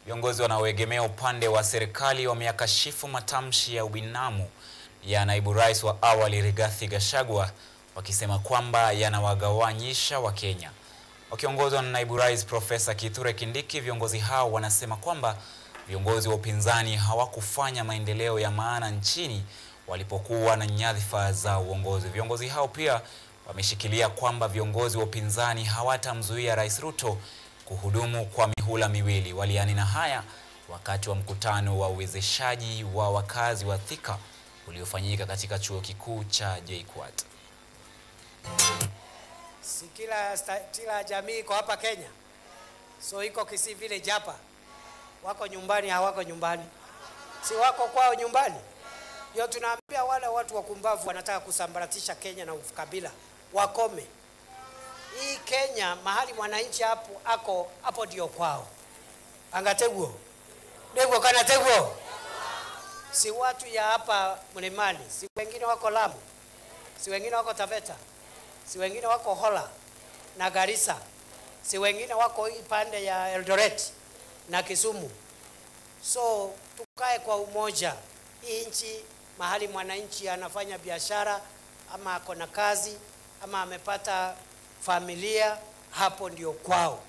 Viongozi wanaoegemea upande wa serikali wameyakashifu matamshi ya ubinamu ya naibu rais wa awali Rigathi Gachagua, wakisema kwamba yanawagawanyisha Wakenya. Wakiongozwa na naibu rais Profesa Kithure Kindiki, viongozi hao wanasema kwamba viongozi wa upinzani hawakufanya maendeleo ya maana nchini walipokuwa na nyadhifa za uongozi. Viongozi hao pia wameshikilia kwamba viongozi wa upinzani hawatamzuia Rais Ruto kuhudumu kwa mihula miwili. Walianena haya wakati wa mkutano wa uwezeshaji wa wakazi wa Thika uliofanyika katika chuo kikuu cha JKUAT. Si kila jamii iko hapa Kenya. So iko Kisii village hapa. Wako nyumbani, hawako nyumbani. Si wako kwao nyumbani. Ndio tunaambia wale watu wakumbavu wanataka kusambaratisha Kenya na ukabila. Wakome. Hii Kenya mahali mwananchi hapo ndio kwao. Angateguo. Ndego kana teguo. Si watu ya hapa Mlimani, si wengine wako Lamu. Si wengine wako Taveta. Si wengine wako Hola na Garissa. Si wengine wako hii pande ya Eldoret na Kisumu. So tukae kwa umoja. Hii nchi mahali mwananchi anafanya biashara ama ako na kazi ama amepata familia, hapo ndio kwao.